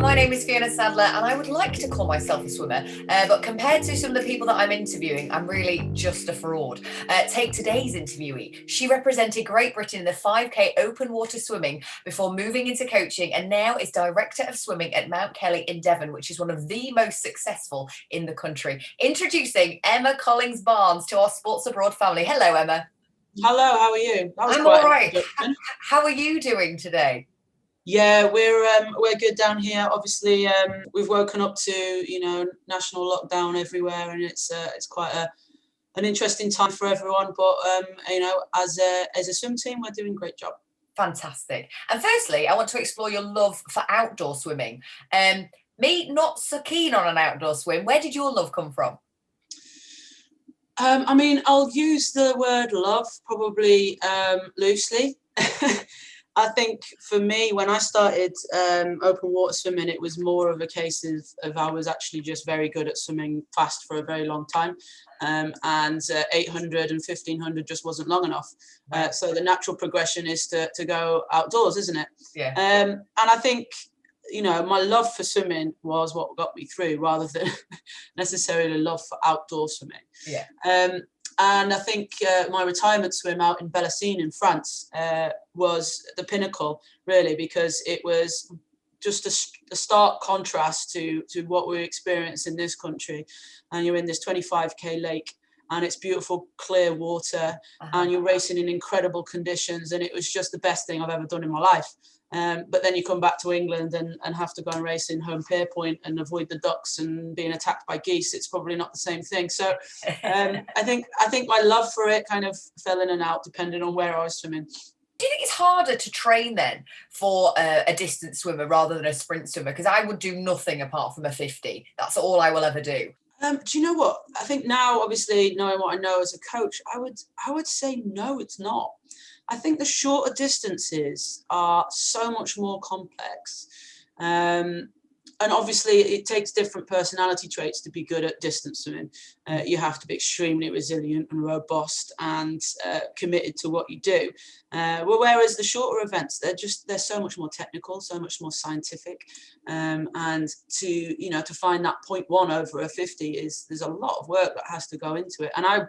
My name is Fiona Sadler, and I would like to call myself a swimmer, but compared to some of the people that I'm interviewing, I'm really just a fraud. Take today's interviewee. She represented Great Britain in the 5K open water swimming before moving into coaching, and now is Director of Swimming at Mount Kelly in Devon, which is one of the most successful in the country. Introducing Emma Collings-Barnes to our Sports Abroad family. Hello, Emma. Hello, how are you? That was I'm quite all right. introduction. How are you doing today? Yeah, we're good down here. Obviously, we've woken up to national lockdown everywhere, and it's quite an interesting time for everyone. But as a swim team, we're doing a great job. Fantastic. And firstly, I want to explore your love for outdoor swimming. Me, not so keen on an outdoor swim. Where did your love come from? I'll use the word love probably loosely. I think for me, when I started open water swimming, it was more of a case of I was actually just very good at swimming fast for a very long time. And 800 and 1500 just wasn't long enough. So the natural progression is to go outdoors, isn't it? Yeah. And I think, my love for swimming was what got me through rather than necessarily love for outdoor swimming. Yeah. And I think my retirement swim out in Bellacine in France was the pinnacle, really, because it was just a stark contrast to what we experience in this country. And you're in this 25k lake, and it's beautiful, clear water, and you're racing in incredible conditions. And it was just the best thing I've ever done in my life. But then you come back to England and have to go and race in Home Pier Point and avoid the ducks and being attacked by geese. It's probably not the same thing. So I think my love for it kind of fell in and out depending on where I was swimming. Do you think it's harder to train then for a distance swimmer rather than a sprint swimmer? Because I would do nothing apart from a 50. That's all I will ever do. Do you know what? I think now, obviously, knowing what I know as a coach, I would say no, it's not. I think the shorter distances are so much more complex. And obviously, it takes different personality traits to be good at distance swimming. You have to be extremely resilient and robust and committed to what you do. Whereas the shorter events, they're so much more technical, so much more scientific. And to find that 0.1 over a 50 there's a lot of work that has to go into it. And I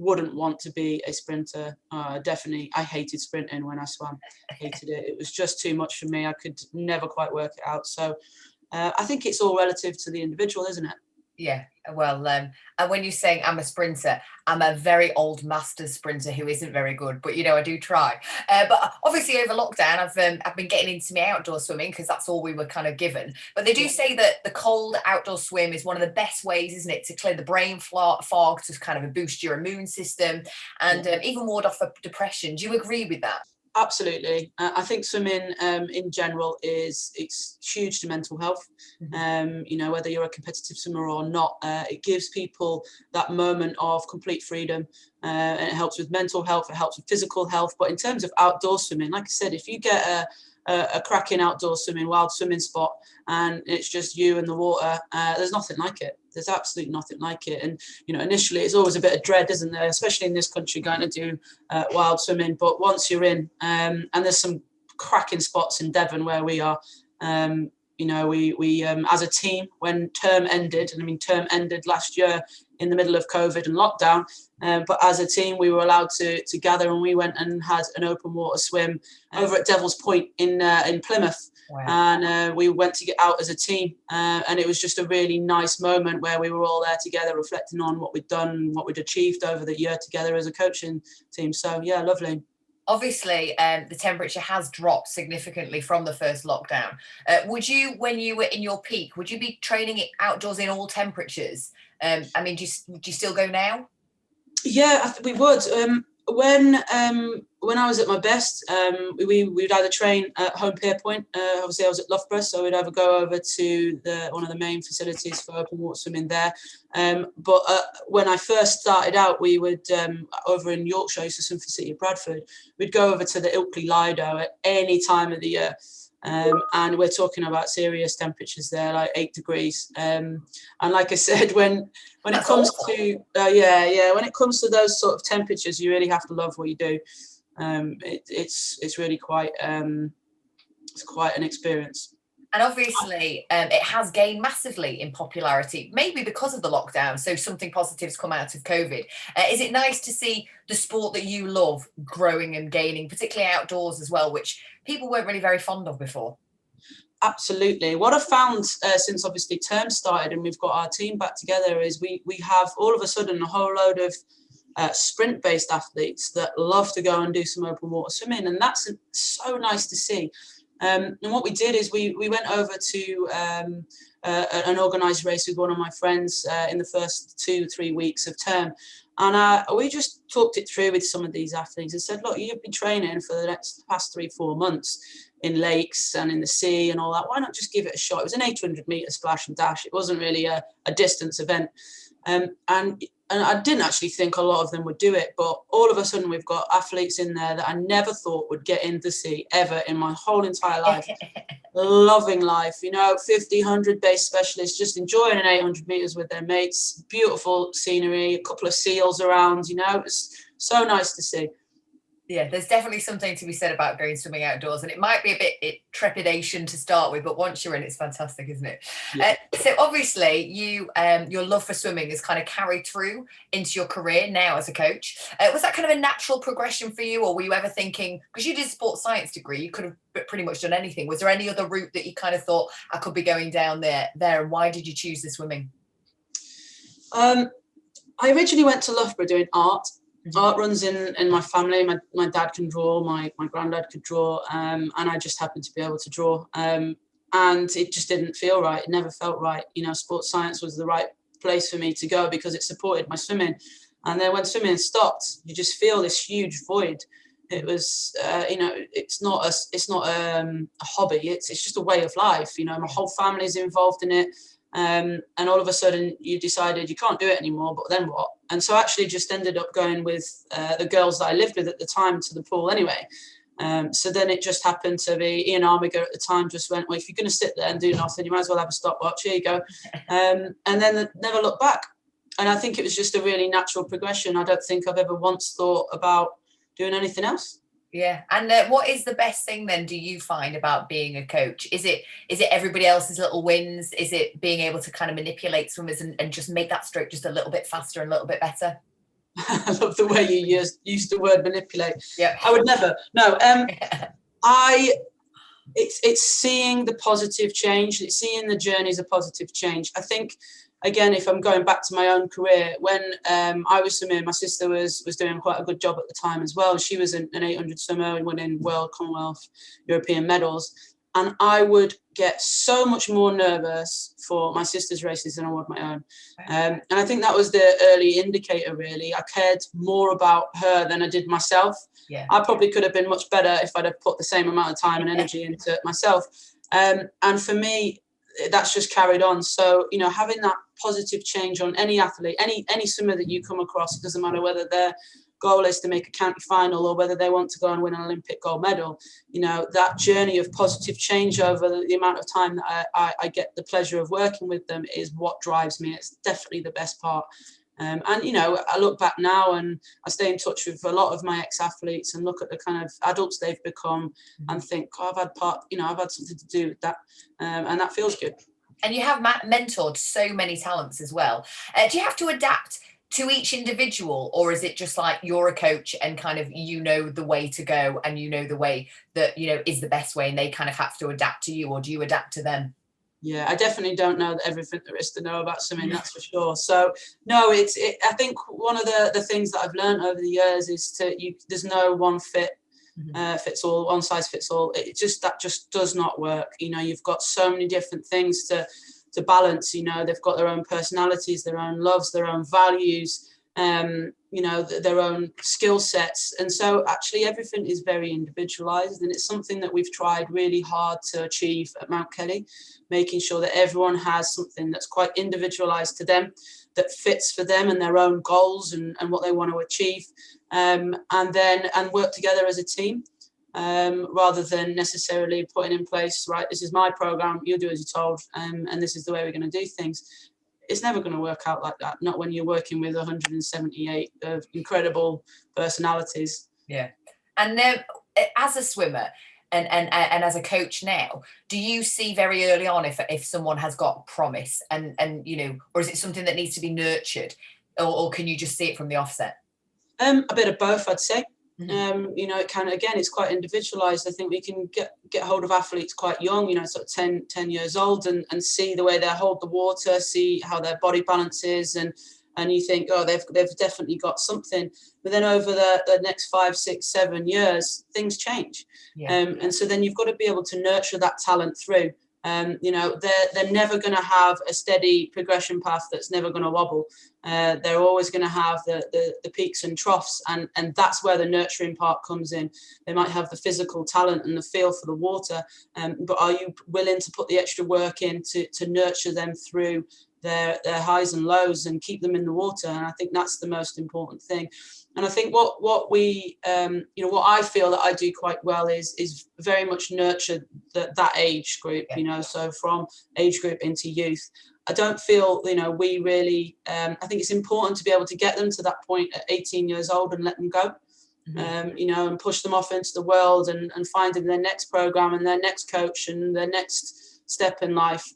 wouldn't want to be a sprinter. Definitely, I hated sprinting when I swam. I hated it. It was just too much for me. I could never quite work it out. So I think it's all relative to the individual, isn't it? Yeah, well, and when you're saying I'm a sprinter, I'm a very old masters sprinter who isn't very good, but I do try. But obviously over lockdown, I've been getting into my outdoor swimming because that's all we were kind of given. But they do say that the cold outdoor swim is one of the best ways, isn't it, to clear the brain fog, to kind of boost your immune system and even ward off of depression. Do you agree with that? Absolutely. I think swimming in general it's huge to mental health. Whether you're a competitive swimmer or not, it gives people that moment of complete freedom, and it helps with mental health, it helps with physical health. But in terms of outdoor swimming, like I said, if you get a cracking outdoor swimming, wild swimming spot, and it's just you and the water, there's nothing like it. There's absolutely nothing like it. And, initially it's always a bit of dread, isn't there? Especially in this country, going to do wild swimming. But once you're in, and there's some cracking spots in Devon where we are, we as a team, when term ended, and term ended last year in the middle of COVID and lockdown, but as a team, we were allowed to gather, and we went and had an open water swim over at Devil's Point in Plymouth. Wow. And we went to get out as a team, and it was just a really nice moment where we were all there together, reflecting on what we'd done, what we'd achieved over the year together as a coaching team. So yeah, lovely. Obviously, the temperature has dropped significantly from the first lockdown. Would you, when you were in your peak, would you be training outdoors in all temperatures? Do you still go now? Yeah, we would. When I was at my best, we'd either train at Home Pier Point. Obviously, I was at Loughborough, so we'd either go over to one of the main facilities for open water swimming there. But when I first started out, we would, over in Yorkshire, I used to swim for City of Bradford, we'd go over to the Ilkley Lido at any time of the year. And we're talking about serious temperatures there, like 8 degrees. And like I said, when it comes to when it comes to those sort of temperatures, you really have to love what you do. It's really quite it's quite an experience. And obviously, it has gained massively in popularity, maybe because of the lockdown. So something positive's come out of COVID. Is it nice to see the sport that you love growing and gaining, particularly outdoors as well, which people weren't really very fond of before? Absolutely. What I've found since obviously term started and we've got our team back together is we have all of a sudden a whole load of sprint-based athletes that love to go and do some open water swimming, and that's so nice to see. And what we did is we went over to an organised race with one of my friends in the first 2-3 weeks of term. And we just talked it through with some of these athletes and said, look, you've been training for the past 3-4 months in lakes and in the sea and all that. Why not just give it a shot? It was an 800-metre splash and dash. It wasn't really a distance event. And I didn't actually think a lot of them would do it, but all of a sudden we've got athletes in there that I never thought would get in the sea ever in my whole entire life. Loving life, 50, 100 base specialists, just enjoying an 800 meters with their mates, beautiful scenery, a couple of seals around, it's so nice to see. Yeah, there's definitely something to be said about going swimming outdoors, and it might be a bit trepidation to start with, but once you're in, it's fantastic, isn't it? Yeah. So obviously, your love for swimming has kind of carried through into your career now as a coach. Was that kind of a natural progression for you, or were you ever thinking, because you did a sports science degree, you could have pretty much done anything? Was there any other route that you kind of thought I could be going down there, and why did you choose the swimming? I originally went to Loughborough doing art. Art runs in my family. My dad can draw, my granddad could draw, and I just happened to be able to draw. And it just didn't feel right. It never felt right. Sports science was the right place for me to go because it supported my swimming. And then when swimming stopped, you just feel this huge void. It was, it's not a hobby. It's just a way of life. My whole family is involved in it. And all of a sudden you decided you can't do it anymore, but then what? And so I actually just ended up going with the girls that I lived with at the time to the pool anyway. So then it just happened to be Ian Armiger at the time just went, well, if you're going to sit there and do nothing, you might as well have a stopwatch. Here you go. And then never looked back. And I think it was just a really natural progression. I don't think I've ever once thought about doing anything else. Yeah. And what is the best thing then, do you find, about being a coach? Is it everybody else's little wins? Is it being able to kind of manipulate swimmers and just make that stroke just a little bit faster and a little bit better? I love the way you used the word manipulate. Yeah. I would never. No. It's seeing the positive change. It's seeing the journey as a positive change. I think, again, if I'm going back to my own career, when I was swimming, my sister was doing quite a good job at the time as well. She was an 800 swimmer and winning World, Commonwealth, European medals. And I would get so much more nervous for my sister's races than I would my own. And I think that was the early indicator, really. I cared more about her than I did myself. Yeah. I probably could have been much better if I'd have put the same amount of time and energy into it myself. And for me, that's just carried on. So, having that positive change on any athlete, any swimmer that you come across, it doesn't matter whether their goal is to make a county final or whether they want to go and win an Olympic gold medal, that journey of positive change over the amount of time that I get the pleasure of working with them is what drives me. It's definitely the best part. And, I look back now and I stay in touch with a lot of my ex-athletes and look at the kind of adults they've become and think, I've had something to do with that. And that feels good. And you have mentored so many talents as well. Do you have to adapt to each individual, or is it just like you're a coach and kind of the way to go and the way that is the best way, and they kind of have to adapt to you, or do you adapt to them? Yeah, I definitely don't know everything there is to know about swimming, that's for sure. So no, I think one of the things that I've learned over the years is there's no one fits all, one size fits all. That just does not work. You've got so many different things to balance. They've got their own personalities, their own loves, their own values, their own skill sets. And so actually everything is very individualized, and it's something that we've tried really hard to achieve at Mount Kelly, making sure that everyone has something that's quite individualized to them, that fits for them and their own goals and what they want to achieve, and work together as a team. Rather than necessarily putting in place, right, this is my program, you do as you're told, and this is the way we're going to do things. It's never going to work out like that, not when you're working with 178 incredible personalities. Yeah. And as a swimmer, and as a coach now, do you see very early on if someone has got promise and or is it something that needs to be nurtured, or can you just see it from the offset? A bit of both, I'd say. Mm-hmm. It can, again, it's quite individualized. I think we can get hold of athletes quite young, sort of 10 years old, and see the way they hold the water, see how their body balance is, and you think, oh, they've definitely got something. But then over the next 5, 6, 7 years, things change. Yeah. And so then you've got to be able to nurture that talent through. They're never going to have a steady progression path that's never going to wobble. They're always going to have the peaks and troughs, and that's where the nurturing part comes in. They might have the physical talent and the feel for the water, but are you willing to put the extra work in to nurture them through their highs and lows and keep them in the water? And I think that's the most important thing. And I think what we what I feel that I do quite well is very much nurture that age group, so from age group into youth. I don't feel, we really, I think it's important to be able to get them to that point at 18 years old and let them go, and push them off into the world and find them their next program and their next coach and their next step in life.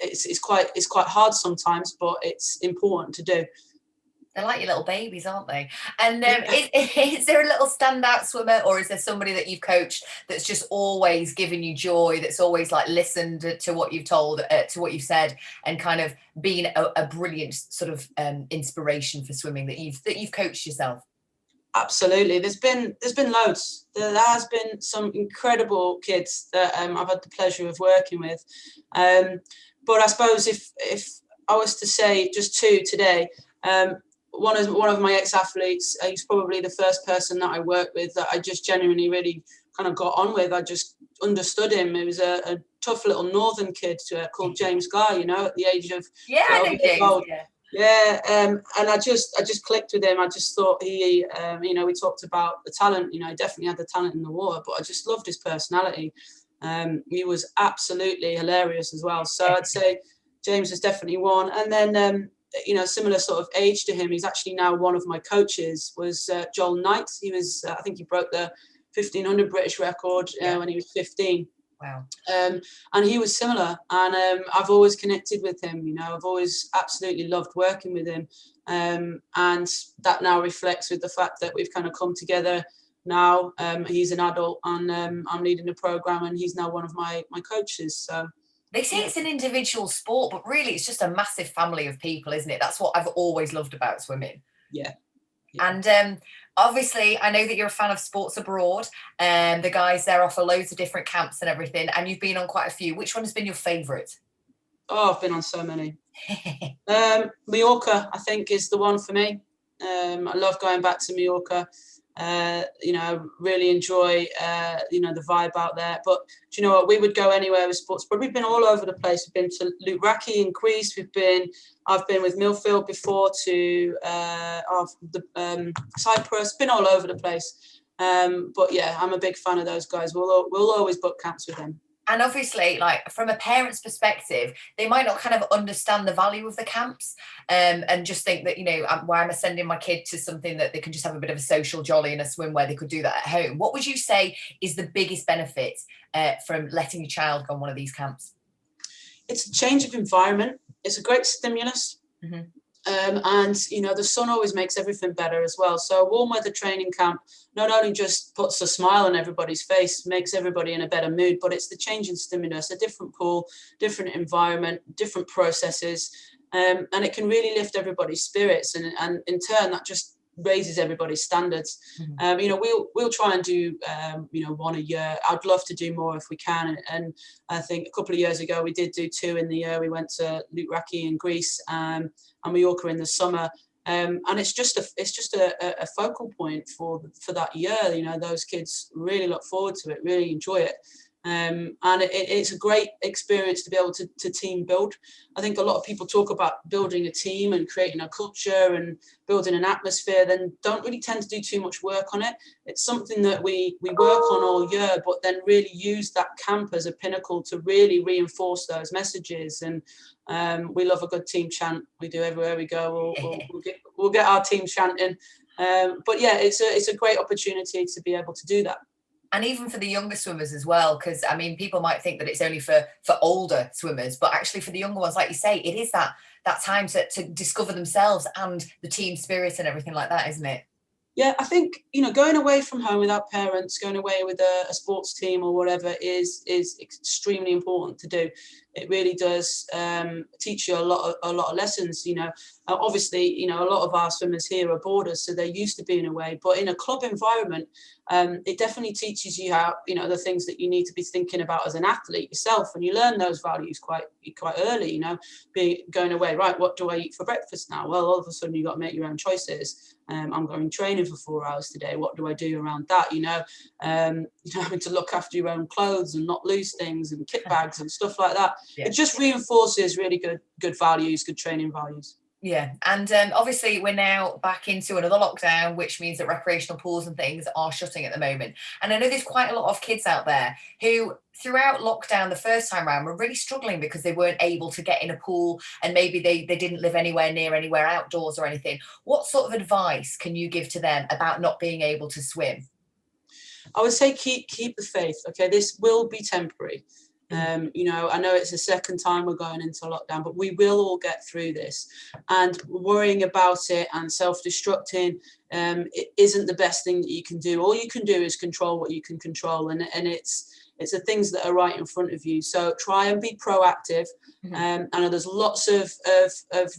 It's quite hard sometimes, but it's important to do. They're like your little babies, aren't they? And is there a little standout swimmer, or is there somebody that you've coached that's just always given you joy, that's always like listened to what you've told, to what you've said, and kind of been a brilliant sort of inspiration for swimming that you've coached yourself? Absolutely. There's been loads. There has been some incredible kids that I've had the pleasure of working with. But I suppose if I was to say just two today, one of my ex-athletes, he's probably the first person that I worked with that I just genuinely really kind of got on with. I just understood him. He was a tough little northern kid called James Guy, at the age of 12 years old. And I just clicked with him. I just thought we talked about the talent, he definitely had the talent in the water, but I just loved his personality. He was absolutely hilarious as well. So I'd say James is definitely one. And then, similar sort of age to him, he's actually now one of my coaches, was Joel Knight. He was, I think he broke the 1500 British record when he was 15. Wow. And he was similar, and I've always connected with him. I've always absolutely loved working with him, and that now reflects with the fact that we've kind of come together now. He's an adult, and I'm leading the program, and he's now one of my coaches. So they say it's an individual sport, but really it's just a massive family of people, isn't it? That's what I've always loved about swimming. Yeah. And obviously, I know that you're a fan of Sports Abroad, and the guys there offer loads of different camps and everything, and you've been on quite a few. Which one has been your favourite? Oh, I've been on so many. Mallorca, I think, is the one for me. I love going back to Mallorca. Really enjoy, the vibe out there. But do you know what? We would go anywhere with sports. But we've been all over the place. We've been to Luraki in Greece. I've been with Millfield before to Cyprus. Been all over the place. But yeah, I'm a big fan of those guys. We'll always book camps with them. And obviously, like from a parent's perspective, they might not kind of understand the value of the camps, and just think that, why am I sending my kid to something that they can just have a bit of a social jolly and a swim where they could do that at home? What would you say is the biggest benefit from letting your child go on one of these camps? It's a change of environment. It's a great stimulus. Mm-hmm. And the sun always makes everything better as well. So a warm weather training camp not only just puts a smile on everybody's face, makes everybody in a better mood, but it's the change in stimulus, a different pool, different environment, different processes, and it can really lift everybody's spirits, and in turn that just raises everybody's standards. Mm-hmm. We'll try and do one a year. I'd love to do more if we can, and I think a couple of years ago we did do 2 in the year. We went to Luraki in Greece and Mallorca in the summer, and it's just a focal point for that year. Those kids really look forward to it, really enjoy it. And it's a great experience to be able to team build. I think a lot of people talk about building a team and creating a culture and building an atmosphere, then don't really tend to do too much work on it. It's something that we work on all year, but then really use that camp as a pinnacle to really reinforce those messages. And we love a good team chant. We do everywhere we go. We'll get our team chanting. But yeah, it's a great opportunity to be able to do that. And even for the younger swimmers as well, because I mean, people might think that it's only for older swimmers, but actually for the younger ones, like you say, it is that time to discover themselves and the team spirit and everything like that, isn't it? Yeah, I think, going away from home without parents, going away with a sports team or whatever is extremely important to do. It really does teach you a lot of lessons. Obviously, a lot of our swimmers here are boarders, so they're used to being away. But in a club environment, it definitely teaches you how, the things that you need to be thinking about as an athlete yourself, and you learn those values quite early. Going away, right? What do I eat for breakfast now? Well, all of a sudden you've got to make your own choices. I'm going training for 4 hours today. What do I do around that? Having to look after your own clothes and not lose things and kit bags and stuff like that. Yeah. It just reinforces really good values, good training values. Yeah, and obviously we're now back into another lockdown, which means that recreational pools and things are shutting at the moment. And I know there's quite a lot of kids out there who throughout lockdown the first time around were really struggling because they weren't able to get in a pool, and maybe they didn't live anywhere outdoors or anything. What sort of advice can you give to them about not being able to swim? I would say keep the faith. Okay, this will be temporary. I know it's the second time we're going into lockdown, but we will all get through this. And worrying about it and self-destructing it isn't the best thing that you can do. All you can do is control what you can control, and it's the things that are right in front of you. So try and be proactive. I know there's lots of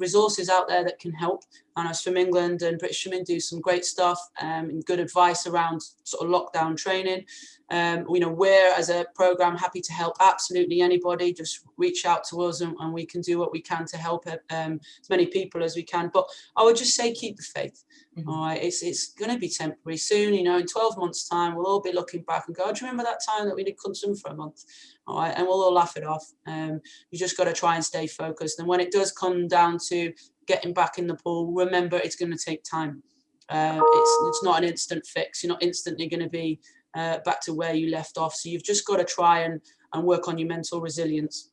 resources out there that can help. I know Swim England and British Swimming do some great stuff and good advice around sort of lockdown training. We're, as a programme, happy to help absolutely anybody. Just reach out to us and we can do what we can to help as many people as we can. But I would just say keep the faith. All right, it's going to be temporary soon. In 12 months' time, we'll all be looking back and go, do you remember that time that we couldn't swim for a month? All right, and we'll all laugh it off. You just got to try and stay focused. And when it does come down to getting back in the pool, remember it's going to take time. It's not an instant fix. You're not instantly going to be back to where you left off. So you've just got to try and work on your mental resilience.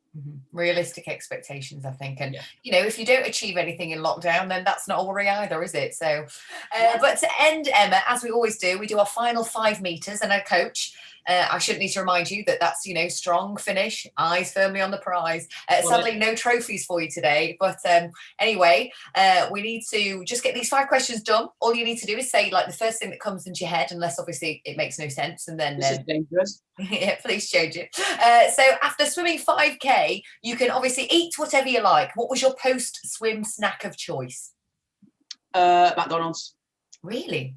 Realistic expectations, I think. And if you don't achieve anything in lockdown, then that's not a worry either, is it? So but to end, Emma, as we always do, we do our final 5 meters, and our coach, I shouldn't need to remind you that that's strong finish, eyes firmly on the prize. Sadly no trophies for you today, but anyway, we need to just get these 5 questions done. All you need to do is say like the first thing that comes into your head, unless obviously it makes no sense, and then this is dangerous. Yeah, please change it. So after swimming 5k, you can obviously eat whatever you like. What was your post-swim snack of choice? McDonald's. Really?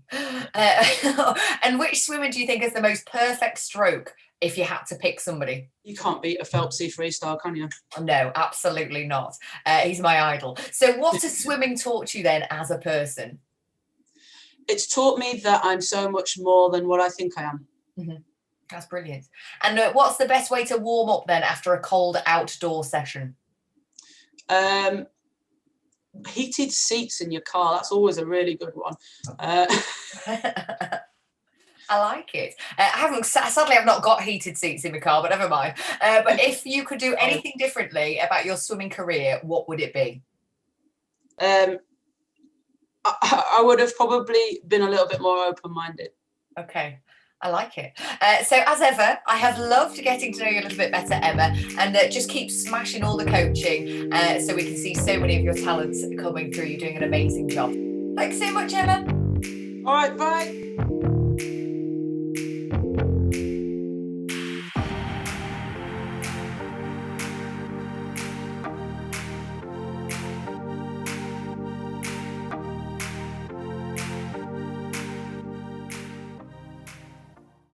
And which swimmer do you think is the most perfect stroke if you had to pick somebody? You can't beat a Phelpsy freestyle, can you? No, absolutely not. He's my idol. So what has swimming taught you then as a person? It's taught me that I'm so much more than what I think I am. That's brilliant. And what's the best way to warm up then after a cold outdoor session? Heated seats in your car. That's always a really good one. I like it. Sadly, I've not got heated seats in my car, but never mind. But if you could do anything differently about your swimming career, what would it be? I would have probably been a little bit more open-minded. Okay. I like it. So as ever, I have loved getting to know you a little bit better, Emma, and just keep smashing all the coaching so we can see so many of your talents coming through. You're doing an amazing job. Thanks so much, Emma. All right, bye.